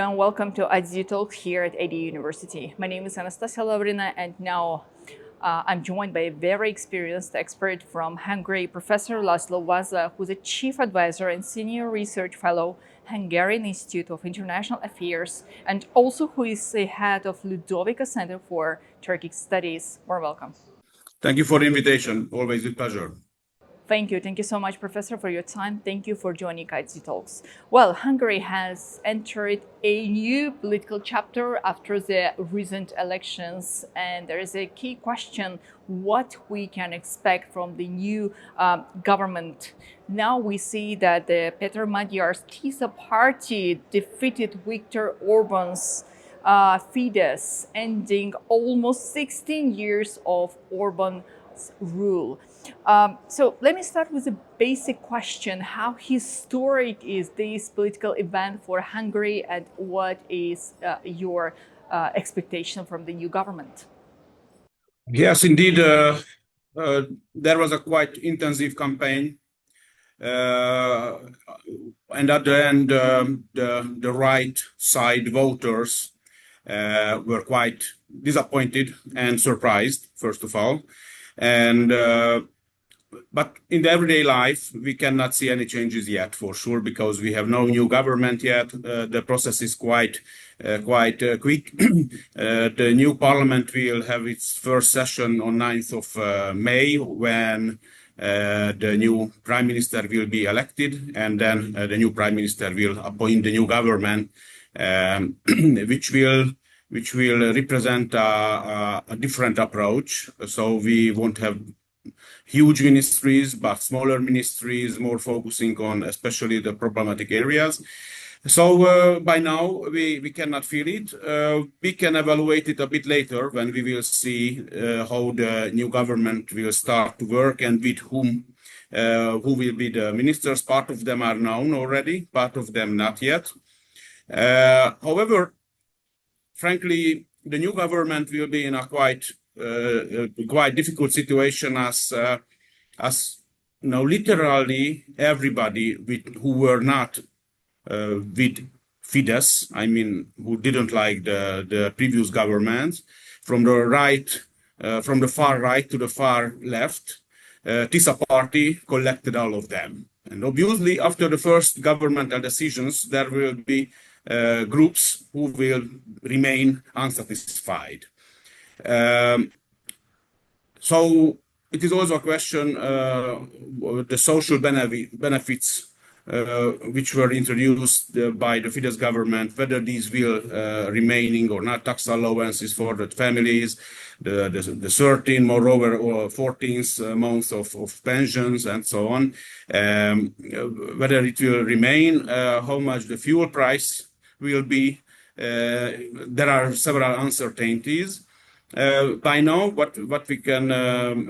and welcome to IDD Talks here at IDD University. My name is Anastasia Lavrina, and now I'm joined by a very experienced expert from Hungary, Professor Laszlo Vasa, who's a Chief Advisor and Senior Research Fellow, Hungarian Institute of International Affairs, and also who is the head of Ludovica Center for Turkic Studies. More welcome. Thank you for the invitation. Always a pleasure. Thank you. Thank you so much, Professor, for your time. Thank you for joining IDD Talks. Well, Hungary has entered a new political chapter after the recent elections, and there is a key question what we can expect from the new government. Now we see that the Peter Magyar's TISA party defeated Viktor Orban's Fidesz, ending almost 16 years of Orban's rule. So let me start with a basic question. How historic is this political event for Hungary, and what is your expectation from the new government? Yes, indeed, there was a quite intensive campaign. And at the end, the right side voters were quite disappointed and surprised, first of all. And but in the everyday life, we cannot see any changes yet, for sure, because we have no new government yet. The process is quite quick. The new parliament will have its first session on 9th of May, when the new prime minister will be elected, and then the new prime minister will appoint the new government, which will represent a different approach. So we won't have huge ministries, but smaller ministries, more focusing on especially the problematic areas. So by now, we cannot feel it. We can evaluate it a bit later when we will see how the new government will start to work and with whom, who will be the ministers. Part of them are known already, part of them not yet. However, frankly, the new government will be in a quite difficult situation, as you know, literally everybody who were not with Fidesz, I mean, who didn't like the previous government, from the far right to the far left, TISA party collected all of them. And obviously, after the first governmental decisions, there will be groups who will remain unsatisfied. So it is also a question the social benefits which were introduced by the Fidesz government, whether these will remaining or not, tax allowances for the families, the 13, moreover, or 14th month of pensions and so on, whether it will remain, how much the fuel price will be. There are several uncertainties. By now, what we can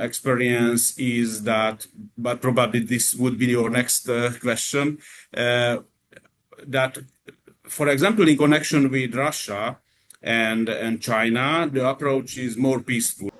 experience is that, but probably this would be your next question, that, for example, in connection with Russia and China, the approach is more peaceful.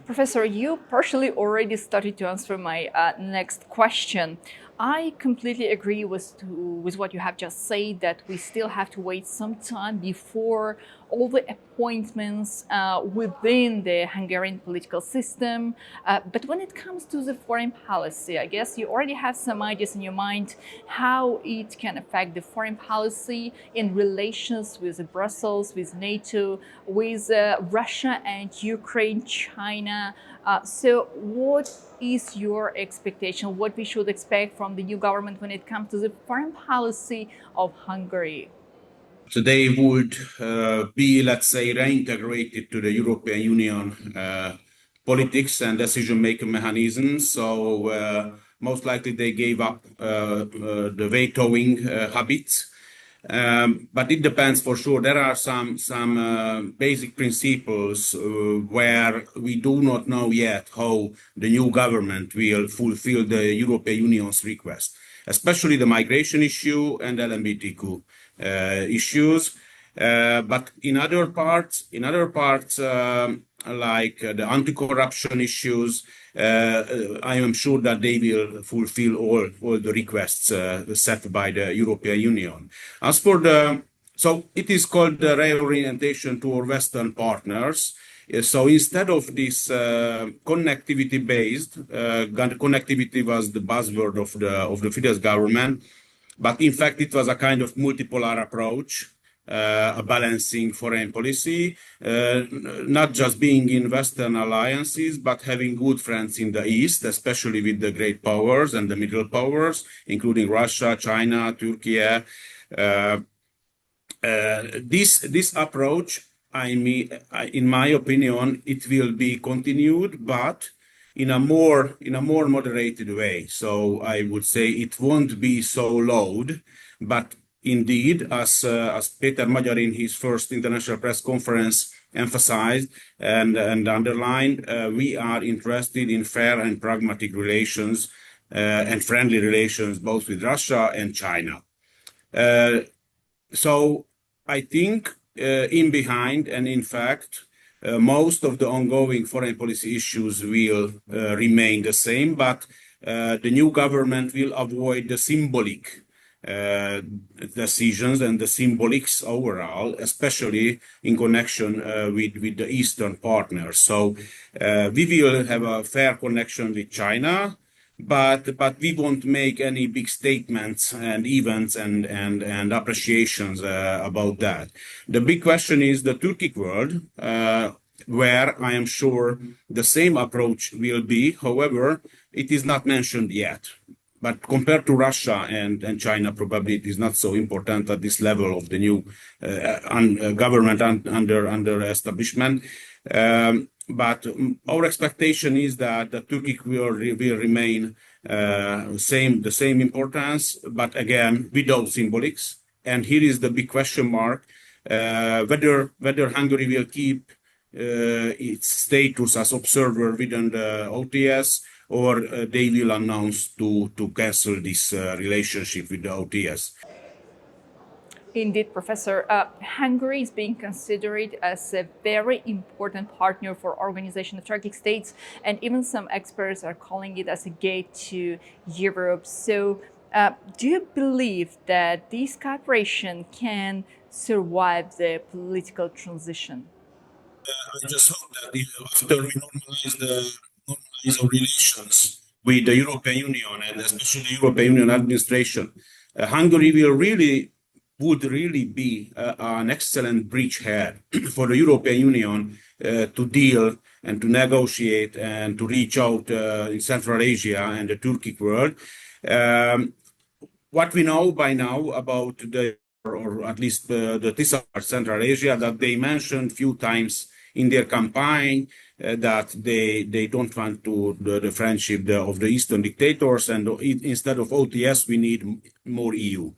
Professor, you partially already started to answer my next question. I completely agree with what you have just said, that we still have to wait some time before all the appointments within the Hungarian political system. But when it comes to the foreign policy, I guess you already have some ideas in your mind how it can affect the foreign policy in relations with Brussels, with NATO, with Russia and Ukraine, China. So what is your expectation, what we should expect from the new government when it comes to the foreign policy of Hungary? So they would be, let's say, reintegrated to the European Union politics and decision-making mechanisms. So most likely they gave up the vetoing habits. But it depends for sure. There are some basic principles where we do not know yet how the new government will fulfill the European Union's request, especially the migration issue and LGBTQ issues. But in other parts, like the anti-corruption issues, I am sure that they will fulfill all the requests set by the European Union. As for the So it is called the reorientation to our Western partners. So instead of this connectivity-based, connectivity was the buzzword of the Fidesz government, but in fact it was a kind of multipolar approach, a balancing foreign policy, not just being in Western alliances, but having good friends in the East, especially with the great powers and the middle powers, including Russia, China, Turkey. This approach, in my opinion, it will be continued, but in a more moderated way. So I would say it won't be so loud, but indeed, as Peter Magyar in his first international press conference emphasized and underlined, we are interested in fair and pragmatic relations and friendly relations both with Russia and China. So I think in behind and in fact, most of the ongoing foreign policy issues will remain the same, but the new government will avoid the symbolic decisions and the symbolics overall, especially in connection with the Eastern partners. So we will have a fair connection with China, but we won't make any big statements and events and appreciations about that. The big question is the Turkic world, where I am sure the same approach will be. However, it is not mentioned yet. But compared to Russia and China, probably it is not so important at this level of the new government under establishment. But our expectation is that the Turkey will remain the same importance, but again without symbolics. And here is the big question mark: whether Hungary will keep its status as observer within the OTS, or they will announce to cancel this relationship with the OTS. Indeed, Professor. Hungary is being considered as a very important partner for Organization of Turkic States, and even some experts are calling it as a gate to Europe. So, do you believe that this cooperation can survive the political transition? I just hope that after we normalize our relations with the European Union and especially the European Union administration, Hungary would really be an excellent bridgehead for the European Union to deal and to negotiate and to reach out in Central Asia and the Turkic world. What we know by now about or at least the TISA Central Asia, that they mentioned few times in their campaign that they don't want the friendship of the Eastern dictators, and instead of OTS we need more EU.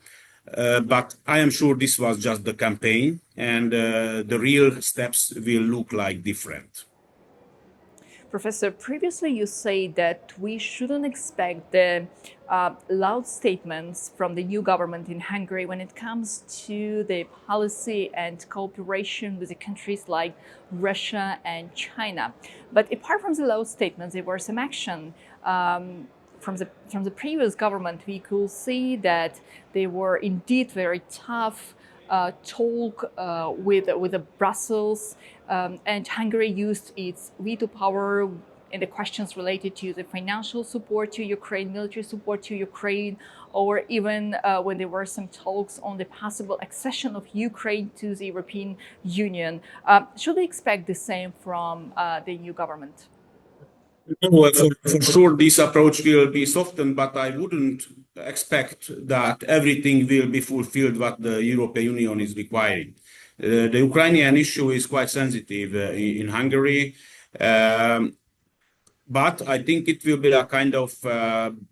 But I am sure this was just the campaign, and the real steps will look like different. Professor, previously you said that we shouldn't expect the loud statements from the new government in Hungary when it comes to the policy and cooperation with the countries like Russia and China. But apart from the loud statements, there were some action from the previous government. We could see that they were indeed very tough talk with Brussels, and Hungary used its veto power in the questions related to the financial support to Ukraine, military support to Ukraine, or even when there were some talks on the possible accession of Ukraine to the European Union. Should we expect the same from the new government? No, for sure, this approach will be softened, but I wouldn't expect that everything will be fulfilled what the European Union is requiring. The Ukrainian issue is quite sensitive in Hungary, but I think it will be a kind of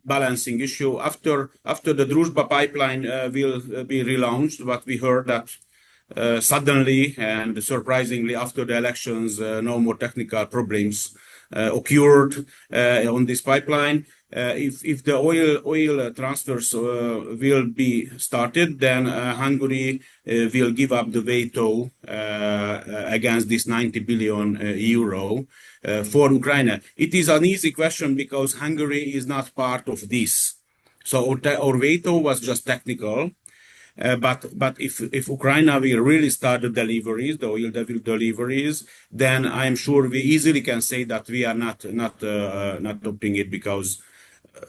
balancing issue. After the Druzhba pipeline will be relaunched, what we heard that suddenly and surprisingly after the elections, no more technical problems occurred on this pipeline. If the oil transfers will be started, then Hungary will give up the veto against this 90 billion euro for Ukraine. It is an easy question because Hungary is not part of this. So our veto was just technical. But if Ukraine will really start the deliveries, the oil deliveries, then I'm sure we easily can say that we are not adopting it, because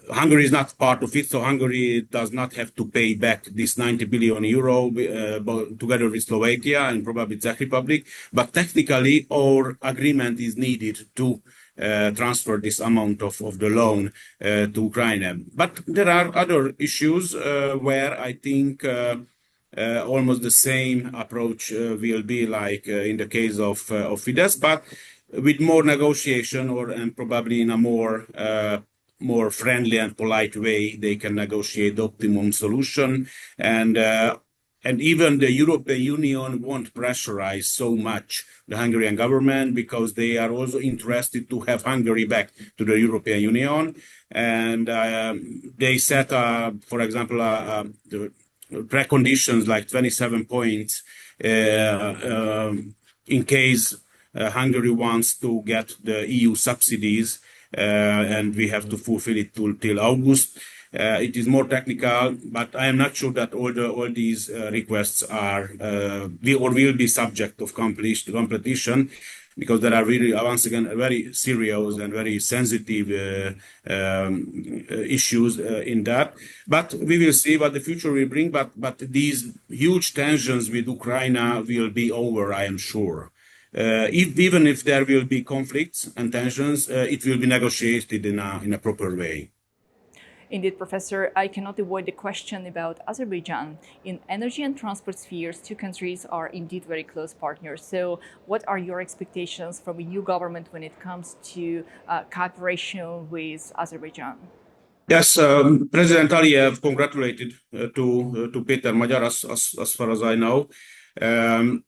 Hungary is not part of it, so Hungary does not have to pay back this 90 billion euro together with Slovakia and probably Czech Republic. But technically, our agreement is needed to transfer this amount of the loan to Ukraine. But there are other issues where I think almost the same approach will be like in the case of Fidesz, but with more negotiation, and probably in a more friendly and polite way, they can negotiate the optimum solution. And even the European Union won't pressurize so much the Hungarian government, because they are also interested to have Hungary back to the European Union. And they set, for example, the preconditions like 27 points in case Hungary wants to get the EU subsidies, and we have to fulfill it till August. It is more technical, but I am not sure that all these requests are will be subject of competition, because there are really, once again, very serious and very sensitive issues in that. But we will see what the future will bring. But these huge tensions with Ukraine will be over, I am sure. Even if there will be conflicts and tensions, it will be negotiated in a proper way. Indeed, Professor, I cannot avoid the question about Azerbaijan. In energy and transport spheres, two countries are indeed very close partners. So what are your expectations from a new government when it comes to cooperation with Azerbaijan? Yes, President Aliyev congratulated to Peter Magyar, as far as I know. And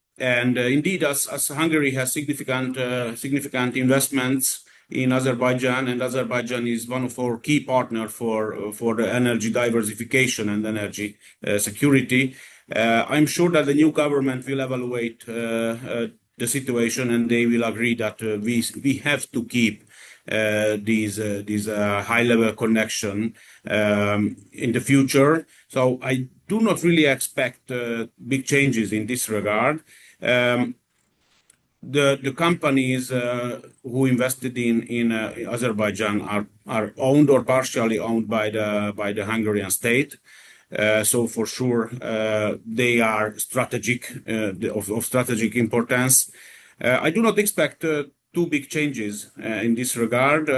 indeed, as Hungary has significant investments in Azerbaijan, and Azerbaijan is one of our key partners for the energy diversification and energy security. I'm sure that the new government will evaluate the situation, and they will agree that we have to keep these high-level connection in the future. So I do not really expect big changes in this regard. The companies who invested in Azerbaijan are owned or partially owned by the Hungarian state. So for sure, they are strategic of strategic importance. I do not expect two big changes in this regard.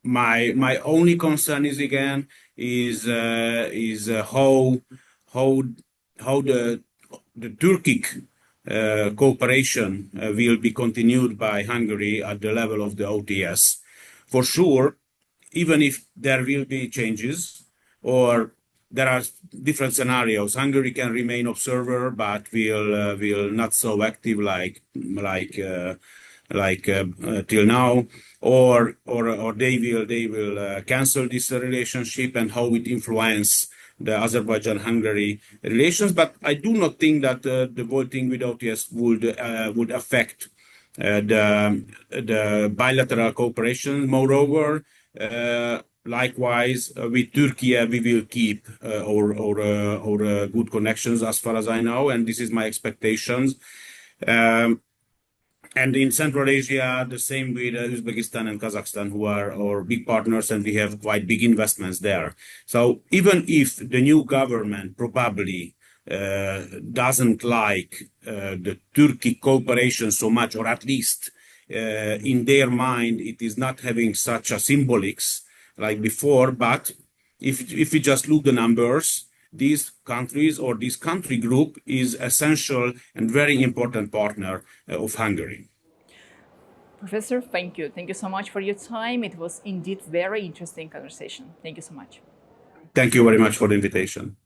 My only concern is again how the Turkic cooperation will be continued by Hungary at the level of the OTS. For sure, even if there will be changes or there are different scenarios, Hungary can remain observer, but will not so active like till now, or they will cancel this relationship, and how it influence the Azerbaijan-Hungary relations. But I do not think that the voting with OTS would affect the bilateral cooperation. Moreover, likewise with Turkey, we will keep our good connections, as far as I know, and this is my expectations. And in Central Asia, the same with Uzbekistan and Kazakhstan, who are our big partners, and we have quite big investments there. So even if the new government probably doesn't like the Turkic cooperation so much, or at least in their mind, it is not having such a symbolics like before. But if we just look the numbers, these countries or this country group is essential and very important partner of Hungary. Professor, thank you. Thank you so much for your time. It was indeed very interesting conversation. Thank you so much. Thank you very much for the invitation.